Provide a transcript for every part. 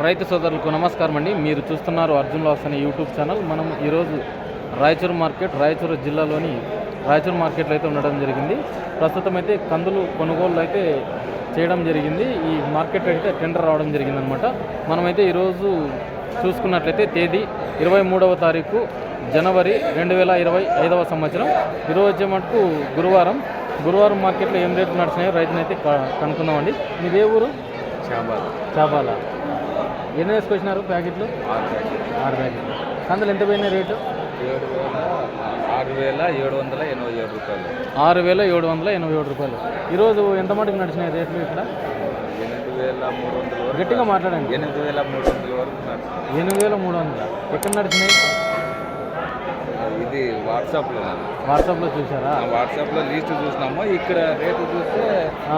రైతు సోదరులకు నమస్కారం అండి. మీరు చూస్తున్నారు అర్జున్ లాస్ అనే యూట్యూబ్ ఛానల్. మనం ఈరోజు రాయచూరు మార్కెట్, రాయచూరు జిల్లాలోని రాయచూరు మార్కెట్లో అయితే ఉండడం జరిగింది. ప్రస్తుతం అయితే కందులు కొనుగోలు అయితే చేయడం జరిగింది. ఈ మార్కెట్ అయితే టెండర్ రావడం జరిగిందనమాట. మనమైతే ఈరోజు చూసుకున్నట్లయితే తేదీ 23వ తారీఖు జనవరి 2025వ సంవత్సరం. ఈరోజు వచ్చే మటుకు గురువారం మార్కెట్లో ఏం రేట్లు నడిచినాయో రైతునైతే కనుక్కుందామండి. మీది ఏ ఊరు? చాబాల. ఎన్ని వేసుకొచ్చినారు ప్యాకెట్లు? 6 ప్యాకెట్లు. కందులు ఎంత పోయినాయి రేటు? 6,787 రూపాయలు. 6,787 రూపాయలు. ఈరోజు ఎంత మటుకు నడిచినాయి రేట్లు ఇక్కడ? 8,300. గట్టిగా మాట్లాడండి. 8,300 వరకు నడుస్తుంది. 8,300. ఎక్కడ నడిచినాయి? ఇది వాట్సాప్లో చూసారా? వాట్సాప్లో లిస్ట్ చూసినాము. ఇక్కడ రేటు చూస్తే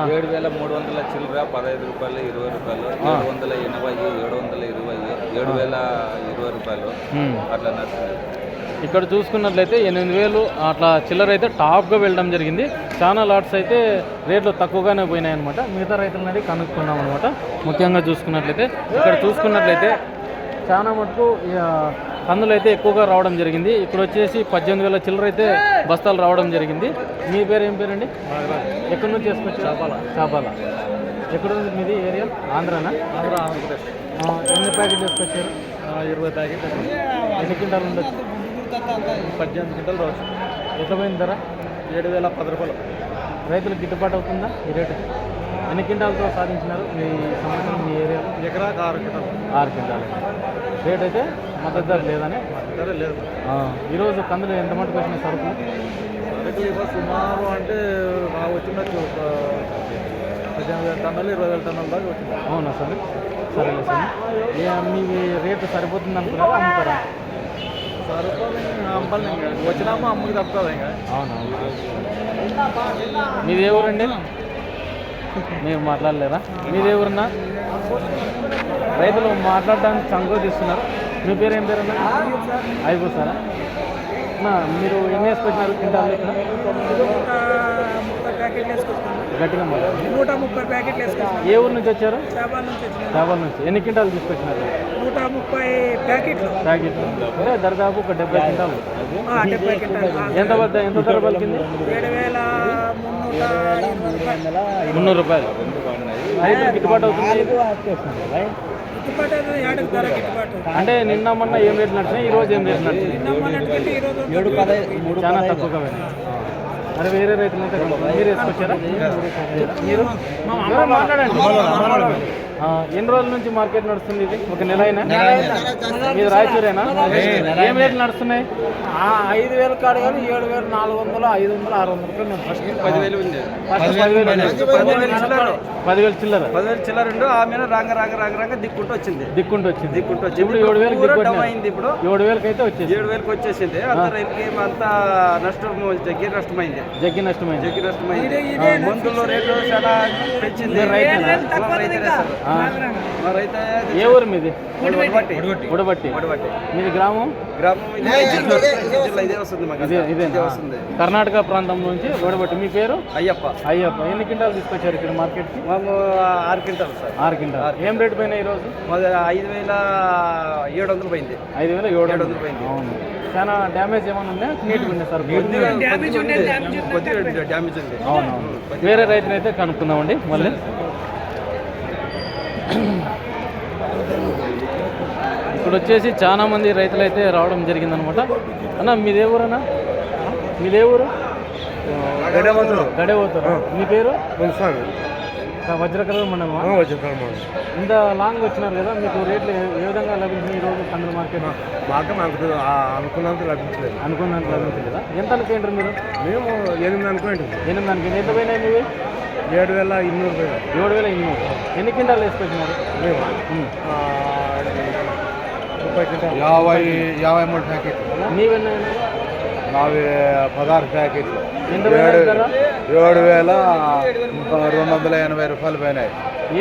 7,300 చిల్లర, 15 రూపాయలు, 20 రూపాయలు, 780, 720, 7,020 రూపాయలు అట్లా నడుస్తుంది. ఇక్కడ చూసుకున్నట్లయితే 8,000 అట్లా చిల్లర అయితే టాప్గా వెళ్ళడం జరిగింది. చాలా లాట్స్ అయితే రేట్లు తక్కువగానే పోయినాయి అనమాట. మిగతా రైతులను అనేది కనుక్కున్నాం అనమాట. ముఖ్యంగా చూసుకున్నట్లయితే ఇక్కడ చూసుకున్నట్లయితే చాలా మటుకు కందులు అయితే ఎక్కువగా రావడం జరిగింది. ఇక్కడ వచ్చేసి 18,000 చిల్లర అయితే బస్తాలు రావడం జరిగింది. మీ పేరు ఏం పేరండి? ఎక్కడి నుంచి వేసుకోవచ్చు? చాపాల. ఎక్కడ ఉంది మీది ఏరియా? ఆంధ్రానా? ఆంధ్రప్రదేశ్. ఎన్ని ప్యాకెట్లు వేసుకొచ్చారు? 20 ప్యాకెట్. ఎన్ని క్వింటాలు ఉండొచ్చు? 18 క్వింటాలు రావచ్చు. ఎంత పోయిన ధర? 7,010 రూపాయలు. రైతులకు గిట్టుబాటు అవుతుందా ఈ రేటు? ఎన్ని క్వింటాలతో సాధించినారు మీ సంవత్సరం మీ ఏరియాలో? ఎకరాకు 6 క్వింటాలు. 6 క్వింటాలు. రేట్ అయితే మద్దతు ధర లేదని? ధర లేదు. ఈరోజు కందులు ఎంత మటుకు వచ్చినాయి సరుకులు? సరుకులు సుమారు అంటే వచ్చినట్టు 18,000 టన్నులు, 20,000 టన్నుల దాకా వచ్చింది. అవునా సార్? సరేలే సార్. మీ రేటు సరిపోతుంది అనుకున్నారా, అమ్ముతారా? సరుకులు అమ్మాలి. వచ్చినామో అమ్ముకి తప్పుతుంది ఇంకా. అవునా? మీది ఏ ఊరండి? మీరు మాట్లాడలేరా? మీది ఏ ఊరన్నా? రైతులు మాట్లాడడానికి సంకోచిస్తున్నారు. మీ పేరు ఏం పేరన్నా? అయిపోతారా? మీరు ఎన్ని వేసుకొచ్చినారు క్వింటాలు ఇక్కడ? గట్టిగా 130 ప్యాకెట్లు వేసుకొచ్చారు. ఏ ఊరు నుంచి వచ్చారు? చాబాల నుంచి. ఎన్ని క్వింటాలు తీసుకొచ్చినారు? 130 ప్యాకెట్లు. అంటే దాదాపు ఒక 70 క్వింటాలు. 70 క్వింటాలు. ఎంత ధర పలికింది? 300 రూపాయలు. రైతు గిట్టుబాటు అవుతుంది? అంటే నిన్న మొన్న ఏం రేట్లు నడిచినాయి, ఈరోజు ఏం రేట్లు నడిచినాయి? చాలా తక్కువగా పోయినాయి. మరి వేరే రైతులు అయితే మీరు వేసుకొచ్చారా? మీరు మాట్లాడండి. ఎన్ని రోజుల నుంచి మార్కెట్ నడుస్తుంది ఇది? ఒక నెల అయినా? ఇది రాయచూరేనా? ఏం రేట్లు నడుస్తున్నాయి? 5,000 కాదు కానీ 7,400, 500, 600 రూపాయలు. ఫస్ట్ 10,000 ఉంది. 10,000 చిల్లర. 10,000 చిల్లర ఉండు. ఆమె రాంగ దిక్కుంటూ వచ్చింది. ఇప్పుడు 7,000 అయింది. ఇప్పుడు 7,000 అయితే వచ్చేసి 7,000 వచ్చేసింది. అంత రైతుకి అంతా నష్టం, జగ్గి నష్టమైంది. మందులు రేట్లు చాలా పెంచింది. ఏ ఊరు మీది? ఉడబట్టి. మీది గ్రామం? ఇదే వస్తుంది. కర్ణాటక ప్రాంతం నుంచి ఉడబట్టి. మీ పేరు? అయ్యప్ప. ఎన్ని క్వింటాలు తీసుకొచ్చారు ఇక్కడ మార్కెట్కి? మేము 6 క్వింటాలు సార్. 6 క్వింటాలు. ఏం రేటు పోయినా ఈరోజు? 5,700 పోయింది. 5,700 పోయింది. అవును. చాలా డ్యామేజ్ ఏమైనా ఉందా? నీట్గా ఉంది సార్? కొద్దిగా డ్యామేజ్ ఉంది. అవునవును. వేరే రైతులు అయితే కనుక్కుందామండి మళ్ళీ. ఇప్పుడు వచ్చేసి చాలా మంది రైతులు అయితే రావడం జరిగిందనమాట. అన్న మీదే ఊరన్నా? మీదే ఊరు? గడేపోతారు. మీ పేరు? వజ్రకర మండలమా? ఇంత లాంగ్ వచ్చినారు కదా, మీకు రేట్లు ఏ విధంగా లభించింది ఈరోజు కందుల మార్కెట్? అనుకున్నంత లభించలేదు. లభించలేదా? ఎంత అనుకుంటారు మీరు? మేము 8 అనుకోండి. 8 అనుకుంటే ఎంత పోయినాయి మీవి? 7,200. 7,200. ఎన్ని క్వింటాలు వేసుకొచ్చినారు? 53 ప్యాకెట్లు. నీవెన్నా? నావి 16 ప్యాకెట్లు. 7,280 రూపాయలు పోయినాయి.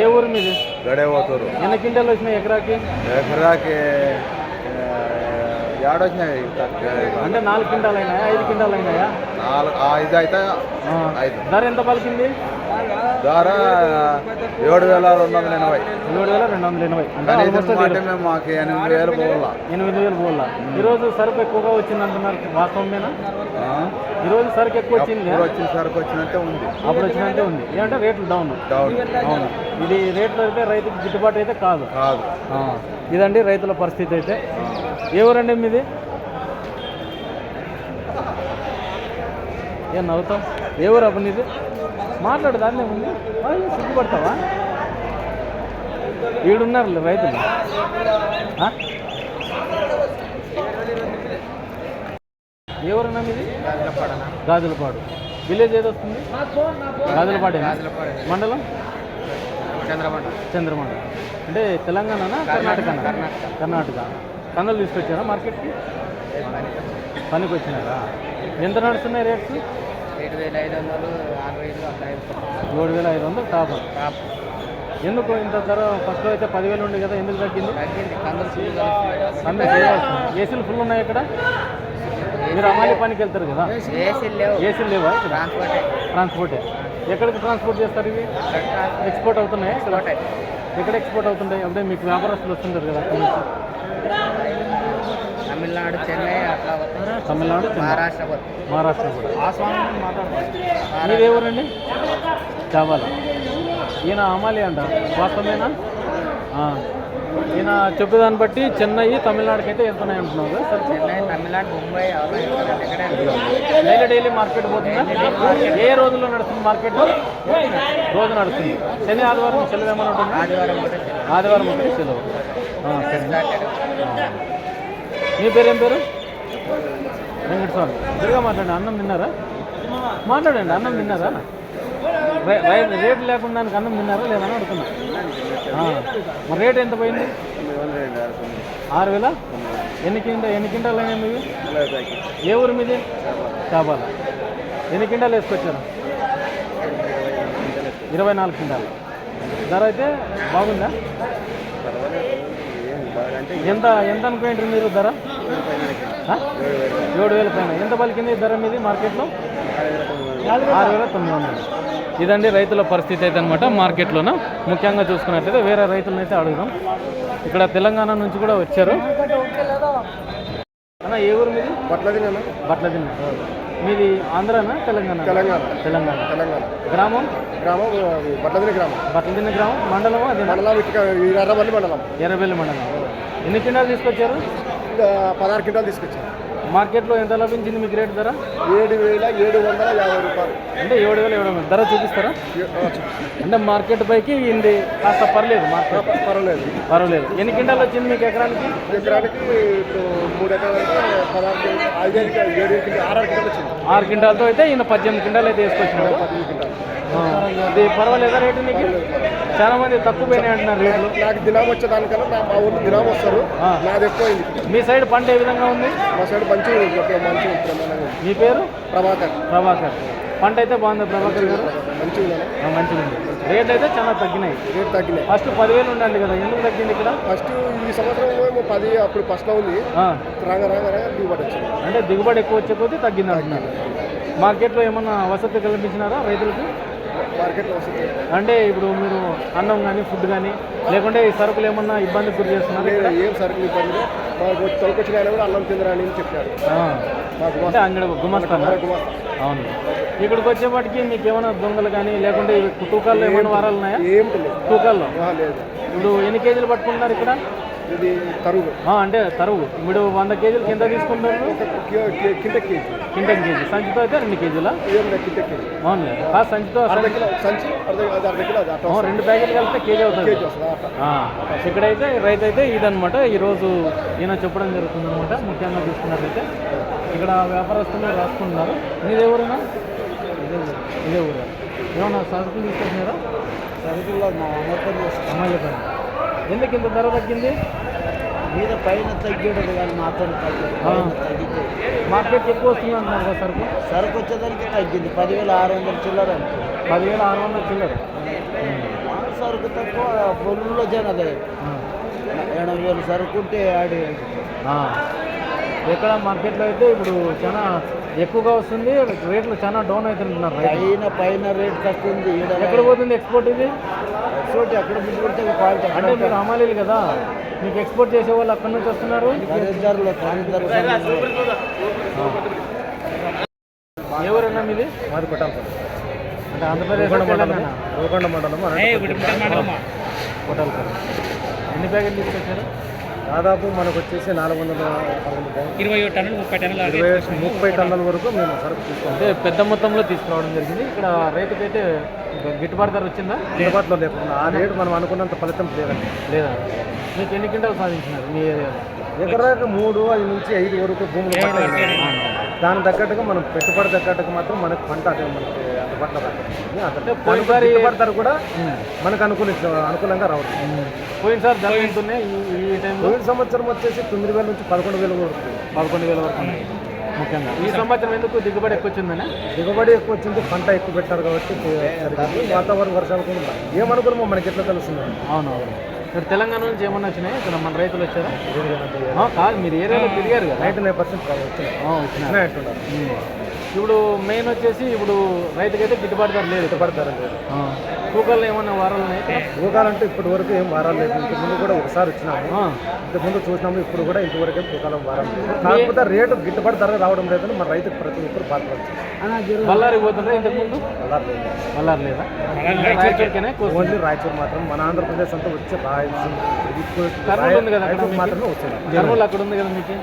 ఏ ఊరు మీది? గడేపోతారు. ఎన్ని క్వింటాలు వచ్చినాయి ఎకరాకి? ఏడొచ్చినాయి. అంటే 4 క్వింటాలు అయినాయా? 5 క్వింటాలు అయినాయా? 5 అయితే 5. ధర ఎంత పలికింది? ధర 7,280. 7,280 అంటే ఆల్మోస్ట్ మాకు 8,000 పోవాలా. 8,000 పోవాలా. ఈరోజు సరుకు ఎక్కువగా వచ్చింది అంటున్నారు, వాస్తవమేనా? ఈరోజు సరుకు ఎక్కువ వచ్చింది, వచ్చిన సరుకు వచ్చినట్టే ఉంది, అప్పుడు వచ్చినట్టే ఉంది. ఏంటంటే రేట్లు డౌన్. అవును, ఇది రేట్లు అయితే రైతుకి గిట్టుబాటు అయితే కాదు. ఇదండి రైతుల పరిస్థితి అయితే. ఎవరండి మీది? ఏం నవ్వుతాం? ఎవరు అప్పుడు నీది? మాట్లాడు, దాన్నే ఉంది. సిగ్గుపడతావా? ఈడున్నారు రైతులు. ఎవరన్నా మీది? గాజులపాడు. విలేజ్ ఏది వస్తుంది? గాజులపాడే. మండలం? చంద్రమండ. అంటే తెలంగాణనా కర్ణాటకనా? కర్ణాటక. కందులు తీసుకొచ్చారా మార్కెట్కి? పనికి వచ్చినారా? ఎంత నడుస్తున్నాయి రేట్స్? 7,500 టాప్. ఎందుకు ఇంత ధర? ఫస్ట్లో అయితే 10,000 ఉండే కదా, ఎందుకు తగ్గింది? ఏసీలు ఫుల్ ఉన్నాయి ఇక్కడ. మీరు అమ్మాయి పనికి వెళ్తారు కదా, ఏసీలు లేవా ఇక్కడ? ట్రాన్స్పోర్టే. ఎక్కడికి ట్రాన్స్పోర్ట్ చేస్తారు ఇవి? ఎక్స్పోర్ట్ అవుతున్నాయి. ఎక్కడ ఎక్స్పోర్ట్ అవుతుంటాయి? అప్పుడే మీకు వ్యాపారస్తులు వస్తుంటారు కదా అక్కడ నుంచి. తమిళనాడు, చెన్నై, అట్లా తమిళనాడు, మహారాష్ట్ర కూడా. మీది ఎవరండి? చావాలా. ఈయన అమాలి అంట, వాస్తవమేనా? ఈయన చెప్పేదాన్ని బట్టి చెన్నై, తమిళనాడుకి అయితే వెళ్తున్నాయి అంటున్నారు. చెన్నై, తమిళనాడు, ముంబై, డైలీ మార్కెట్ పోతుందా? ఏ రోజుల్లో నడుస్తుంది మార్కెట్? రోజు నడుస్తుంది. శని ఆదివారం సెలవు ఏమైనా ఉంటుంది? ఆదివారం ఒకటి సెలవు. మీ పేరేం పేరు? వెంకటస్వామి. తిరిగా మాట్లాడండి. అన్నం తిన్నారా? మాట్లాడండి. అన్నం తిన్నారా? రేటు లేకుండా అన్నం తిన్నారా లేదని అడుగుతున్నా. మరి రేట్ ఎంత పోయింది? 6,000. ఎన్ని క్వింటాలు అయినాయి మీవి? ఏ ఊరు మీది? చాబాల. ఎన్ని క్వింటాలు వేసుకొచ్చారు? 24 క్వింటాలు. ధర అయితే బాగుందా? ఎంత అనుకుంటారు మీరు ధర? 7,000 పైన. ఎంత పలికింది ధర మీది మార్కెట్లో? 6,900. ఇదండి రైతుల పరిస్థితి అయితే అనమాట మార్కెట్లోన. ముఖ్యంగా చూసుకున్నట్లయితే వేరే రైతులను అయితే అడుగుదాం. ఇక్కడ తెలంగాణ నుంచి కూడా వచ్చారు. అన్న ఏ ఊరు మీది? బట్లదిన్న. మీది ఆంధ్రానా తెలంగాణ? తెలంగాణ. గ్రామం? బట్లదిన్న గ్రామం. మండలం? అది ఎర్రబెల్లి మండలం. ఎన్ని క్వింటాలు తీసుకొచ్చారు? 16 క్వింటాలు తీసుకొచ్చారు. మార్కెట్లో ఎంత లభించింది మీకు రేటు ధర? 7,750 రూపాయలు. అంటే 7,750 ధర చూపిస్తారా? అంటే మార్కెట్ పైకి ఇది కాస్త పర్లేదు, మార్కెట్ పర్వాలేదు. ఎన్ని క్వింటాలు వచ్చింది మీకు ఎకరానికి? 3 ఎకరాలకి 6 క్వింటాలతో అయితే ఈయన 18 క్వింటాలు అయితే వేసుకొచ్చినారు. ఇది పర్వాలేదా రేటు నీకు? చాలా మంది తక్కువ పోయినాయి అంటున్నారు రేట్లు. నాకు దినాం వచ్చేదానికన్నా మా ఊళ్ళు దినాం వస్తారు. నాది ఎక్కువైంది. మీ సైడ్ పంట ఏ విధంగా ఉంది? మా సైడ్ మంచి. మీ పేరు? ప్రభాకర్. పంట అయితే బాగుంది ప్రభాకర్ గారు? మంచిగా ఉంది. రేట్ అయితే చాలా తగ్గినాయి. ఫస్ట్ 10,000 ఉండండి కదా, ఎందుకు తగ్గింది ఇక్కడ? ఫస్ట్ ఈ సంవత్సరం 10, అప్పుడు ఫస్ట్లో ఉంది. రాగా దిగుబడి వచ్చింది. అంటే దిగుబడి ఎక్కువ వచ్చే కొద్దీ తగ్గింది అంటున్నారు. మార్కెట్లో ఏమన్నా వసతి కల్పించినారా రైతులకు? మార్కెట్లో వసతి అంటే ఇప్పుడు మీరు అన్నం కానీ ఫుడ్ కానీ లేకుంటే ఈ సరుకులు ఏమన్నా ఇబ్బంది గురి చేస్తున్నారు? ఏం సరుకులు ఇబ్బంది? మాకు తొలకొచ్చిన ఆయన కూడా అన్నం తిందరా అని చెప్పారు. అంటే అంగడి గుమస్తాను. అవును. ఇక్కడికి వచ్చేపాటికి మీకు ఏమైనా దొంగలు కానీ లేకుంటే తూకాల్లో ఏమైనా వారాలు ఉన్నాయా? ఏమిటి తూకాల్లో లేదు. ఇప్పుడు ఎన్ని కేజీలు పట్టుకుంటున్నారు ఇక్కడ? ఇది తరుగు. అంటే తరుగు. ఇప్పుడు 100 కేజీలు కింద తీసుకుంటారు? కింటకి కేజీ. సంచితో అయితే 2 కేజీలా? అవునులే. సంచితో 2 ప్యాకెట్లు కలిపితే కేజీ అవుతుంది. ఇక్కడైతే రైతు అయితే ఇదనమాట ఈరోజు ఈయన చెప్పడం జరుగుతుంది అనమాట. ముఖ్యంగా చూసుకున్నట్లయితే ఇక్కడ వ్యాపారస్తులు రాసుకుంటున్నారు. మీదే ఊరేనా? ఇదే ఊరు. ఏమన్నా సరుకులు తీసుకొచ్చినారా? సరుకుల్లో మా అమ్మాయి పైన. ఎందుకు ఇంత ధర తగ్గింది? మీద పైన తగ్గేటది కానీ మాత్రం తగ్గితే మార్కెట్కి ఎక్కువ వస్తుంది అంటున్నారు కదా సరుకు వచ్చేదానికి తగ్గింది. 10,600 చిల్లర. 10,600 చిల్లర. సరుకు తక్కువ పొలంలో జనదే 8,000 సరుకు ఉంటే ఆడి. ఎక్కడ మార్కెట్లో అయితే ఇప్పుడు చాలా ఎక్కువగా వస్తుంది, రేట్లు చాలా డౌన్ అవుతుంటున్నారు రైతులు. పైన రేట్ తక్కువ ఉంది. ఎక్కడ పోతుంది ఎక్స్పోర్ట్ ఇది? ఎక్స్పోర్ట్ ఎక్కడ ముందు పెడితే క్వాలిటీ అంటే మీరు హమాలీలు కదా, మీకు ఎక్స్పోర్ట్ చేసే వాళ్ళు అక్కడి నుంచి వస్తున్నారు. ఎవరన్నా మీది? మాది కొట్టాలి అంటే ఆంధ్రప్రదేశ్ తెలంగాణ? రోకొండ మండలం కొట్టాలి. ఎన్ని ప్యాకెట్లు తీసుకొచ్చారు? దాదాపు మనకు వచ్చేసి 420 టన్నులు 30 టన్నుల వరకు మేము సరుకు తీసుకుంటాం. అంటే పెద్ద మొత్తంలో తీసుకురావడం జరిగింది. ఇక్కడ రైతుకైతే గిట్టుబాటు ధర వచ్చిందా? అందుబాటులో లేకుండా ఆ రేటు మనం అనుకున్నంత ఫలితం లేదండి. లేదా? మీకు ఎన్ని క్వింటాలు సాధించినారు మీ ఏరియాలో? ఎకరాకు 3 నుంచి 5 వరకు భూములు పట్టాయి. దానికి తగ్గట్టుగా మనం పెట్టుబడి తగ్గట్టుగా మాత్రం మనకు పంట అదే మనకి అందుబాటులో రాకపోతుంది. పోయినసారి గిట్టుబాటు ధర కూడా మనకు అనుకూలంగా రావడం. పోయినసారి ధర ఎంతున్నాయి ఈ టైంలో? పోయిన సంవత్సరం వచ్చేసి 9,000 నుంచి 11,000 వరకు 11,000 వరకు ఉన్నాయి. ముఖ్యంగా ఈ సంవత్సరం ఎందుకు దిగుబడి ఎక్కువ వచ్చిందని? దిగుబడి ఎక్కువ వచ్చింది, పంట ఎక్కువ పెట్టారు కాబట్టి వాతావరణ వర్షాలు కూడా ఉన్నాయి. ఏమనుకున్నామో మనకి ఎట్లా తెలుస్తుంది. అవునవును. మీరు తెలంగాణ నుంచి ఏమన్నా వచ్చినాయి? ఇక్కడ మన రైతులు వచ్చారా? కాదు, మీరు ఏరియాలో తిరిగారు కదా. 99% వచ్చినాయి అంటున్నారు. ఇప్పుడు మెయిన్ వచ్చేసి ఇప్పుడు రైతుకైతే గిట్టుబాటు ధర లేదు. గిట్టుబాటు ధర లేదు. తూకాలు ఏమన్నా వారాలు ఉన్నాయి? తూకాలంటే ఇప్పటి వరకు ఏం వారాలు లేదు. ఇంతకుముందు కూడా ఒకసారి వచ్చినాము, ఇంతకుముందు చూసినాము. ఇప్పుడు కూడా ఇంతవరకు ఏం తూకాలం వారం లేదు. కాకపోతే రేటు గిట్టుబాటు ధర రావడం లేదని మన రైతుకు ప్రతి ఒక్కరు బాధపడుతుంది. బళ్ళారికి పోతుందా ఇంతకుముందు? బళ్ళారి లేదా? రాయచూరుకేనా? ఓన్లీ రాయచూరు మాత్రం. మన ఆంధ్రప్రదేశ్ అంతా వచ్చి కర్నూలు ఉంది కదా, మాత్రమే వచ్చింది. కర్నూలు అక్కడ ఉంది కదా మీకు.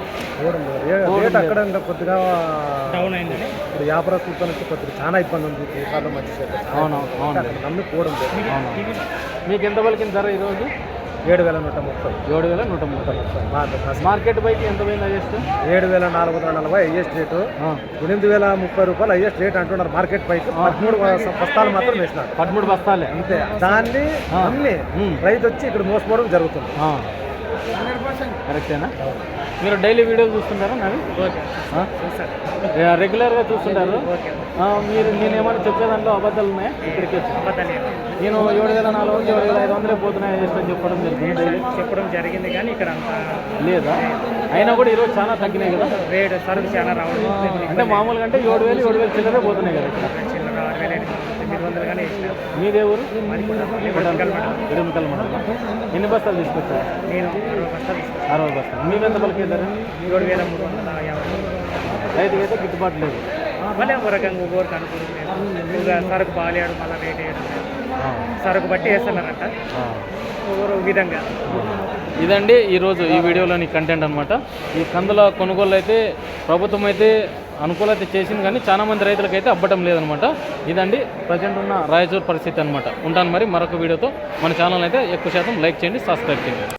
రేట్ అక్కడ ఇంకా కొద్దిగా డౌన్ అయింది. ఇప్పుడు వ్యాపారస్తులతో నుంచి కొద్దిగా చాలా ఇబ్బంది ఉంది. తూకాలు మంచి నమ్మి పోవడం లేదు. మీకు ఎంత పలికింది ధర ఈరోజు? 7,130. 7,130. మార్కెట్ బైక్ ఎంత పోయింది హైయెస్ట్? 7,440 highest rate. 8,030 రూపాయలు హైయెస్ట్ రేట్ అంటున్నారు మార్కెట్ బైక్. 13 బస్తాలు మాత్రం వేసినారు. 13 బస్తాలే అంతే. దాన్ని అన్ని రైతు వచ్చి ఇక్కడ మోసపోవడం జరుగుతుంది. కరెక్టేనా? మీరు డైలీ వీడియోలు చూస్తుంటారా నావి? రెగ్యులర్గా చూస్తుంటారు. మీరు నేనేమన్నా చెప్పే దాంట్లో అబద్ధాలు ఉన్నాయా? ఇక్కడికి నేను 7,400 7,500 పోతున్నాయి అని చెప్పడం జరిగింది కానీ ఇక్కడ అంత లేదా? అయినా కూడా ఈరోజు చాలా తగ్గినాయి కదా రేట్, సరుకు చాలా రావడం. అంటే మామూలుగా అంటే 7,000 చిల్లరే పోతున్నాయి కదా ఇక్కడ. 6,800 కానీ ఇచ్చినారు. మీదే ఊరు? ఇడుమకల్ మండలం. ఎన్ని బస్తాలు తీసుకొచ్చారు? నేను 60 బస్తాలు తీసుకొచ్చాను. 60 బస్తాలు. మేము ఎంత పలికేదారు? 7,350. రైతుకైతే గిట్టుబాటు లేదు. మళ్ళీ ఒక రకంగా ఒక్కొక్కరికి అనుకూలం. సరుకు బాగాలేడు, మళ్ళీ రేట్ వేయడం లేదు. సరుకు బట్టి వేస్తున్నారంట ఒక్కొక్కరు విధంగా. ఇదండి ఈరోజు ఈ వీడియోలోని కంటెంట్ అనమాట. ఈ కందుల కొనుగోలు అయితే ప్రభుత్వం అయితే అనుకూలత చేసింది, కానీ చాలామంది రైతులకైతే అబ్బటం లేదనమాట. ఇదండి ప్రజెంట్ ఉన్న రాయచూరు పరిస్థితి అనమాట. ఉంటాను మరి మరొక వీడియోతో. మన ఛానల్ అయితే ఎక్కువ శాతం లైక్ చేయండి, సబ్స్క్రైబ్ చేయండి.